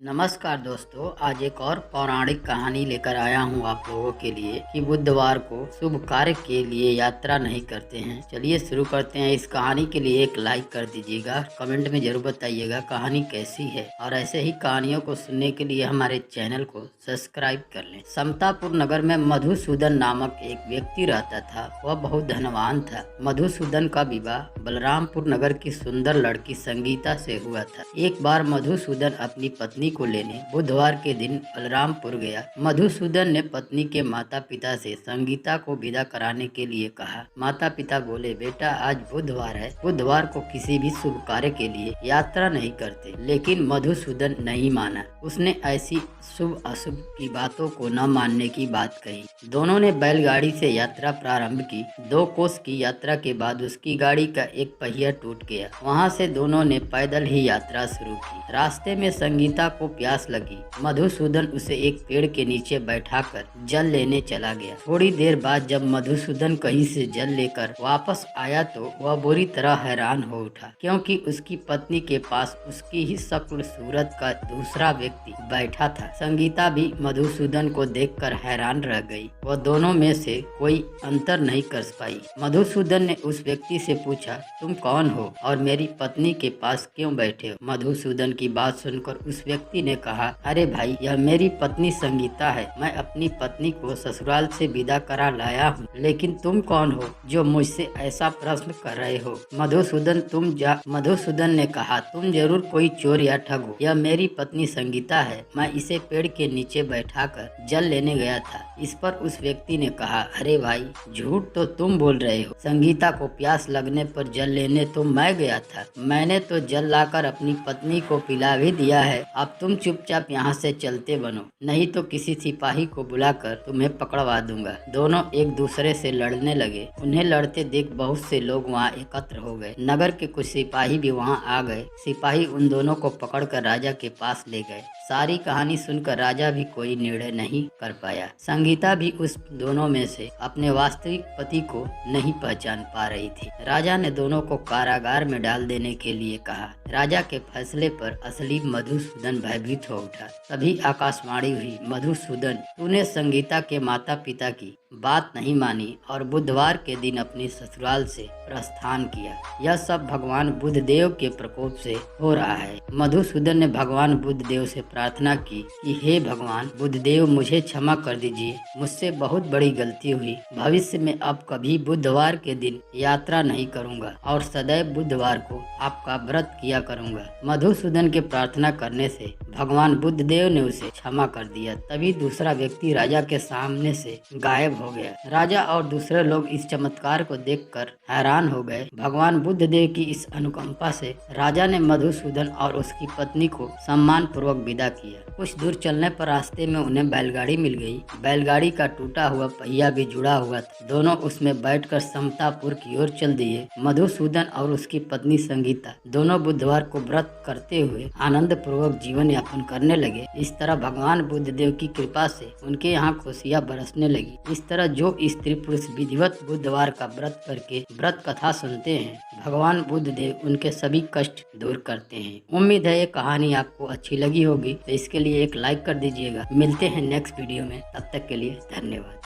नमस्कार दोस्तों, आज एक और पौराणिक कहानी लेकर आया हूँ आप लोगों के लिए कि बुधवार को शुभ कार्य के लिए यात्रा नहीं करते हैं। चलिए शुरू करते हैं। इस कहानी के लिए एक लाइक कर दीजिएगा, कमेंट में जरूर बताइएगा कहानी कैसी है, और ऐसे ही कहानियों को सुनने के लिए हमारे चैनल को सब्सक्राइब कर लें। समतापुर नगर में मधुसूदन नामक एक व्यक्ति रहता था। वह बहुत धनवान था। मधुसूदन का विवाह बलरामपुर नगर की सुंदर लड़की संगीता से हुआ था। एक बार मधुसूदन अपनी पत्नी को लेने बुधवार के दिन बलरामपुर गया। मधुसूदन ने पत्नी के माता पिता से संगीता को विदा कराने के लिए कहा। माता पिता बोले, बेटा आज बुधवार है, बुधवार को किसी भी शुभ कार्य के लिए यात्रा नहीं करते। लेकिन मधुसूदन नहीं माना। उसने ऐसी शुभ अशुभ की बातों को न मानने की बात कही। दोनों ने बैलगाड़ी से यात्रा प्रारंभ की। 2 कोस की यात्रा के बाद उसकी गाड़ी का एक पहिया टूट गया। वहां से दोनों ने पैदल ही यात्रा शुरू की। रास्ते में संगीता को प्यास लगी। मधुसूदन उसे एक पेड़ के नीचे बैठाकर जल लेने चला गया। थोड़ी देर बाद जब मधुसूदन कहीं से जल लेकर वापस आया तो वह बुरी तरह हैरान हो उठा, क्योंकि उसकी पत्नी के पास उसकी ही शक्ल सूरत का दूसरा व्यक्ति बैठा था। संगीता भी मधुसूदन को देखकर हैरान रह गई। वह दोनों में से कोई अंतर नहीं कर पाई। मधुसूदन ने उस व्यक्ति से पूछा, तुम कौन हो और मेरी पत्नी के पास क्यों बैठे हो? मधुसूदन की बात सुनकर उस व्यक्ति ने कहा, अरे भाई, यह मेरी पत्नी संगीता है। मैं अपनी पत्नी को ससुराल से विदा करा लाया हूँ। लेकिन तुम कौन हो जो मुझसे ऐसा प्रश्न कर रहे हो? मधुसूदन ने कहा, तुम जरूर कोई चोर या ठग हो। यह मेरी पत्नी संगीता है। मैं इसे पेड़ के नीचे बैठाकर जल लेने गया था। इस पर उस व्यक्ति ने कहा, अरे भाई, झूठ तो तुम बोल रहे हो। संगीता को प्यास लगने पर जल लेने तो मैं गया था। मैंने तो जल लाकर अपनी पत्नी को पिला भी दिया है। अब तुम चुपचाप यहाँ से चलते बनो, नहीं तो किसी सिपाही को बुलाकर तुम्हें पकड़वा दूंगा। दोनों एक दूसरे से लड़ने लगे। उन्हें लड़ते देख बहुत से लोग वहाँ एकत्र हो गए। नगर के कुछ सिपाही भी वहाँ आ गए। सिपाही उन दोनों को पकड़कर राजा के पास ले गए। सारी कहानी सुनकर राजा भी कोई निर्णय नहीं कर पाया। संगीता भी उस दोनों में से अपने वास्तविक पति को नहीं पहचान पा रही थी। राजा ने दोनों को कारागार में डाल देने के लिए कहा। राजा के फैसले पर असली मधुसूदन भयभीत हो उठा। तभी आकाशवाणी हुई, मधुसूदन, तूने संगीता के माता पिता की बात नहीं मानी और बुधवार के दिन अपनी ससुराल से प्रस्थान किया। यह सब भगवान बुद्धदेव के प्रकोप से हो रहा है। मधुसूदन ने भगवान बुद्धदेव से प्रार्थना की कि हे भगवान बुद्धदेव, मुझे क्षमा कर दीजिए। मुझसे बहुत बड़ी गलती हुई। भविष्य में अब कभी बुधवार के दिन यात्रा नहीं करूंगा और सदैव बुधवार को आपका व्रत किया करूंगा। मधुसूदन के प्रार्थना करने से भगवान बुद्धदेव ने उसे क्षमा कर दिया। तभी दूसरा व्यक्ति राजा के सामने से गायब हो गया। राजा और दूसरे लोग इस चमत्कार को देखकर हैरान हो गए। भगवान बुद्धदेव की इस अनुकंपा से राजा ने मधुसूदन और उसकी पत्नी को सम्मान पूर्वक विदा किया। कुछ दूर चलने पर रास्ते में उन्हें बैलगाड़ी मिल गई। बैलगाड़ी का टूटा हुआ पहिया भी जुड़ा हुआ था। दोनों उसमें बैठकर समतापुर की ओर चल दिए। मधुसूदन और उसकी पत्नी संगीता दोनों बुधवार को व्रत करते हुए आनंद पूर्वक जीवन यापन करने लगे। इस तरह भगवान बुद्धदेव की कृपा से उनके यहाँ खुशियाँ बरसने लगी। इस तरह जो स्त्री पुरुष विधिवत बुधवार का व्रत करके व्रत कथा सुनते हैं, भगवान बुद्धदेव उनके सभी कष्ट दूर करते हैं। उम्मीद है ये कहानी आपको अच्छी लगी होगी, तो इसके लिए एक लाइक कर दीजिएगा। मिलते हैं नेक्स्ट वीडियो में, तब तक के लिए धन्यवाद।